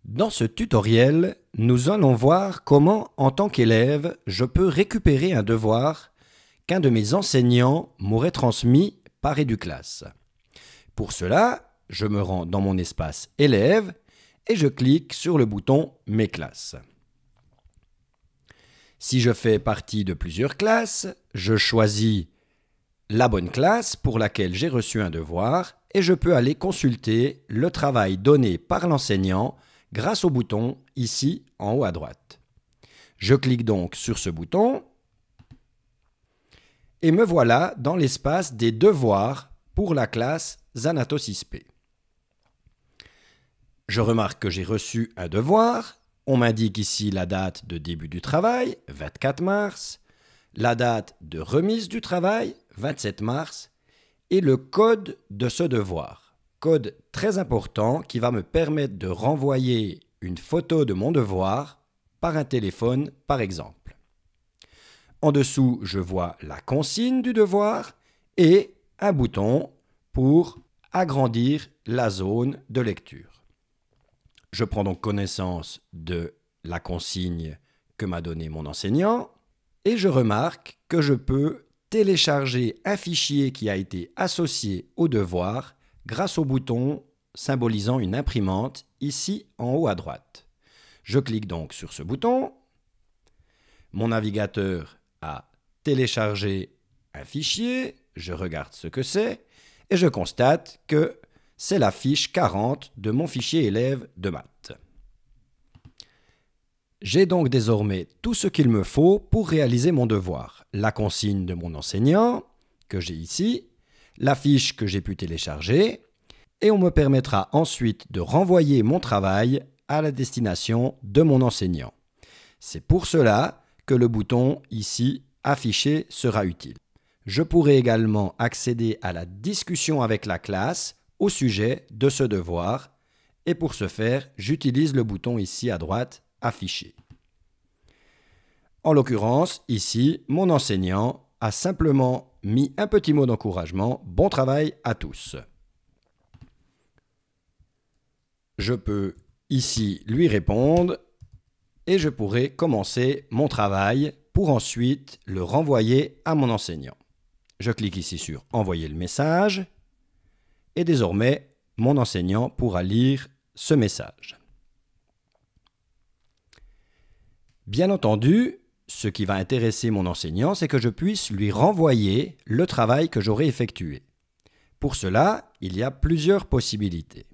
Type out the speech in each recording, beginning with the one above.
Dans ce tutoriel, nous allons voir comment, en tant qu'élève, je peux récupérer un devoir qu'un de mes enseignants m'aurait transmis par Educlass. Pour cela, je me rends dans mon espace élève et je clique sur le bouton Mes classes. Si je fais partie de plusieurs classes, je choisis la bonne classe pour laquelle j'ai reçu un devoir et je peux aller consulter le travail donné par l'enseignant grâce au bouton ici en haut à droite. Je clique donc sur ce bouton et me voilà dans l'espace des devoirs pour la classe Zanato 6P. Je remarque que j'ai reçu un devoir. On m'indique ici la date de début du travail, 24 mars, la date de remise du travail, 27 mars, et le code de ce devoir. Code très important qui va me permettre de renvoyer une photo de mon devoir par un téléphone, par exemple. En dessous, je vois la consigne du devoir et un bouton pour agrandir la zone de lecture. Je prends donc connaissance de la consigne que m'a donnée mon enseignant et je remarque que je peux télécharger un fichier qui a été associé au devoir grâce au bouton symbolisant une imprimante ici en haut à droite. Je clique donc sur ce bouton. Mon navigateur a téléchargé un fichier, je regarde ce que c'est et je constate que c'est la fiche 40 de mon fichier élève de maths. J'ai donc désormais tout ce qu'il me faut pour réaliser mon devoir. La consigne de mon enseignant, que j'ai ici, la fiche que j'ai pu télécharger, et on me permettra ensuite de renvoyer mon travail à la destination de mon enseignant. C'est pour cela que le bouton ici « Afficher » sera utile. Je pourrai également accéder à la discussion avec la classe au sujet de ce devoir et pour ce faire, j'utilise le bouton ici à droite « Afficher ». En l'occurrence, ici, mon enseignant a simplement mis un petit mot d'encouragement « Bon travail à tous ». Je peux ici lui répondre et je pourrai commencer mon travail pour ensuite le renvoyer à mon enseignant. Je clique ici sur « Envoyer le message ». Et désormais, mon enseignant pourra lire ce message. Bien entendu, ce qui va intéresser mon enseignant, c'est que je puisse lui renvoyer le travail que j'aurai effectué. Pour cela, il y a plusieurs possibilités.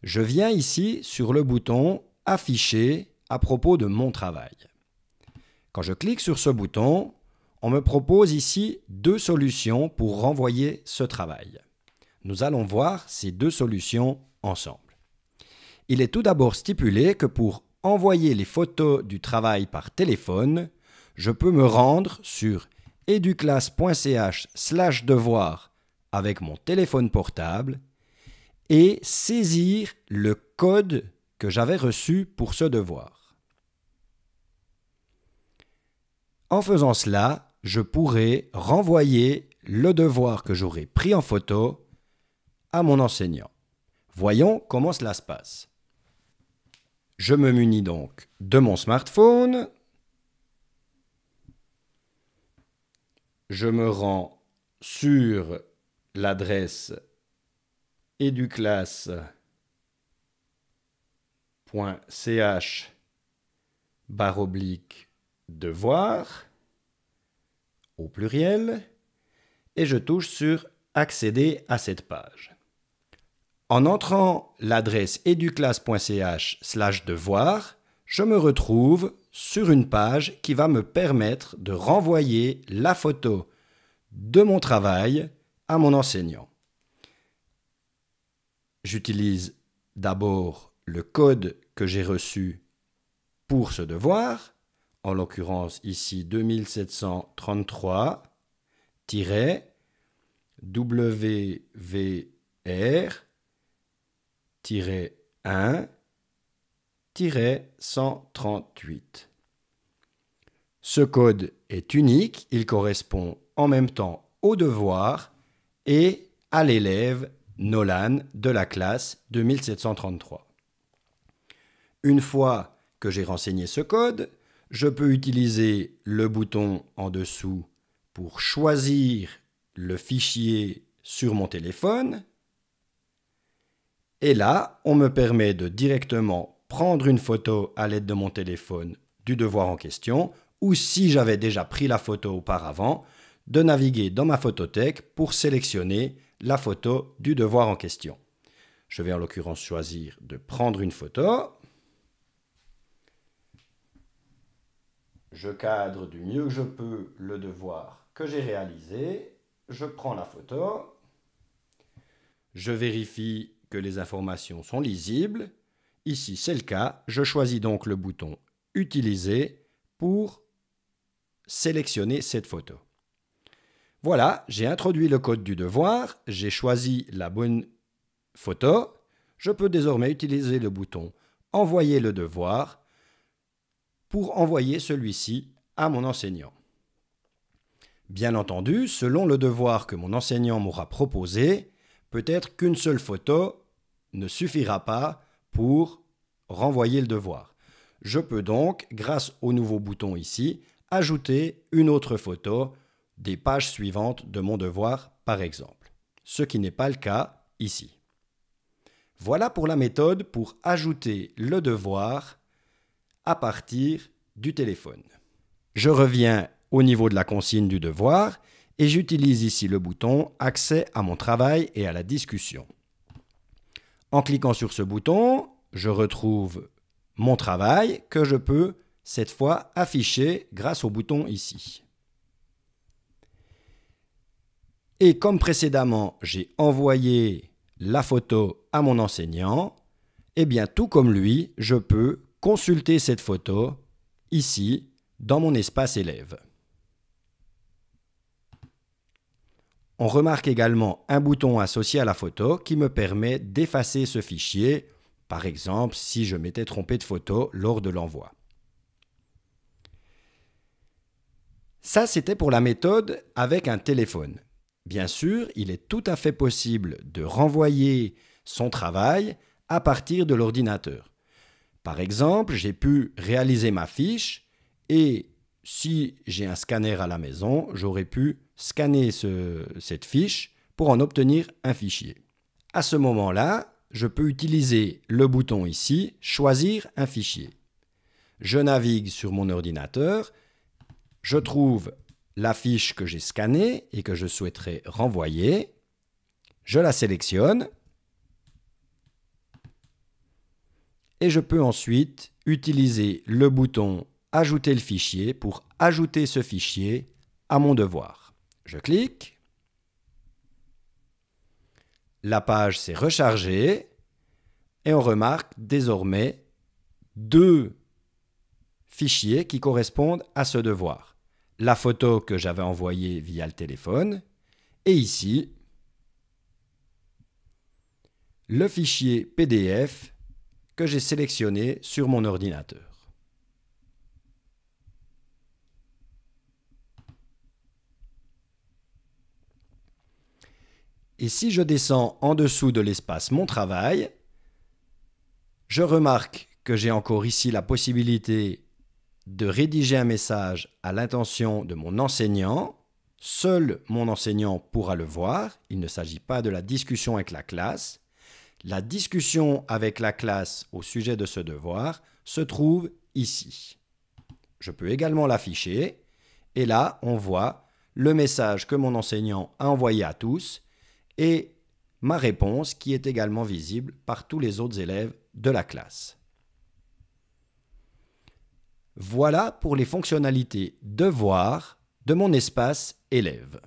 Je viens ici sur le bouton « Afficher » à propos de mon travail. Quand je clique sur ce bouton, on me propose ici deux solutions pour renvoyer ce travail. Nous allons voir ces deux solutions ensemble. Il est tout d'abord stipulé que pour envoyer les photos du travail par téléphone, je peux me rendre sur educlass.ch/devoir avec mon téléphone portable et saisir le code que j'avais reçu pour ce devoir. En faisant cela, je pourrai renvoyer le devoir que j'aurai pris en photo à mon enseignant. Voyons comment cela se passe. Je me munis donc de mon smartphone. Je me rends sur l'adresse educlass.ch/devoir au pluriel et je touche sur accéder à cette page. En entrant l'adresse educlass.ch/devoir, je me retrouve sur une page qui va me permettre de renvoyer la photo de mon travail à mon enseignant. J'utilise d'abord le code que j'ai reçu pour ce devoir, en l'occurrence ici 2733-WVR-1-138. Ce code est unique, il correspond en même temps au devoir et à l'élève Nolan de la classe 2733. Une fois que j'ai renseigné ce code, je peux utiliser le bouton en dessous pour choisir le fichier sur mon téléphone. Et là, on me permet de directement prendre une photo à l'aide de mon téléphone du devoir en question, ou si j'avais déjà pris la photo auparavant, de naviguer dans ma photothèque pour sélectionner la photo du devoir en question. Je vais en l'occurrence choisir de prendre une photo. Je cadre du mieux que je peux le devoir que j'ai réalisé. Je prends la photo. Je vérifie que les informations sont lisibles. Ici, c'est le cas. Je choisis donc le bouton « Utiliser » pour sélectionner cette photo. Voilà, j'ai introduit le code du devoir, j'ai choisi la bonne photo. Je peux désormais utiliser le bouton « Envoyer le devoir » pour envoyer celui-ci à mon enseignant. Bien entendu, selon le devoir que mon enseignant m'aura proposé, peut-être qu'une seule photo ne suffira pas pour renvoyer le devoir. Je peux donc, grâce au nouveau bouton ici, ajouter une autre photo des pages suivantes de mon devoir, par exemple. Ce qui n'est pas le cas ici. Voilà pour la méthode pour ajouter le devoir à partir du téléphone. Je reviens au niveau de la consigne du devoir et j'utilise ici le bouton « Accès à mon travail et à la discussion ». En cliquant sur ce bouton, je retrouve mon travail que je peux cette fois afficher grâce au bouton ici. Et comme précédemment, j'ai envoyé la photo à mon enseignant, eh bien tout comme lui, je peux consulter cette photo ici dans mon espace élève. On remarque également un bouton associé à la photo qui me permet d'effacer ce fichier, par exemple si je m'étais trompé de photo lors de l'envoi. Ça, c'était pour la méthode avec un téléphone. Bien sûr, il est tout à fait possible de renvoyer son travail à partir de l'ordinateur. Par exemple, j'ai pu réaliser ma fiche et si j'ai un scanner à la maison, j'aurais pu scanner cette fiche pour en obtenir un fichier. À ce moment-là, je peux utiliser le bouton ici « Choisir un fichier ». Je navigue sur mon ordinateur, je trouve la fiche que j'ai scannée et que je souhaiterais renvoyer. Je la sélectionne et je peux ensuite utiliser le bouton « Ajouter le fichier » pour ajouter ce fichier à mon devoir. Je clique. La page s'est rechargée et on remarque désormais deux fichiers qui correspondent à ce devoir. La photo que j'avais envoyée via le téléphone et ici le fichier PDF que j'ai sélectionné sur mon ordinateur. Et si je descends en dessous de l'espace Mon travail, je remarque que j'ai encore ici la possibilité de rédiger un message à l'intention de mon enseignant. Seul mon enseignant pourra le voir. Il ne s'agit pas de la discussion avec la classe. La discussion avec la classe au sujet de ce devoir se trouve ici. Je peux également l'afficher. Et là, on voit le message que mon enseignant a envoyé à tous et ma réponse qui est également visible par tous les autres élèves de la classe. Voilà pour les fonctionnalités devoir de mon espace élève.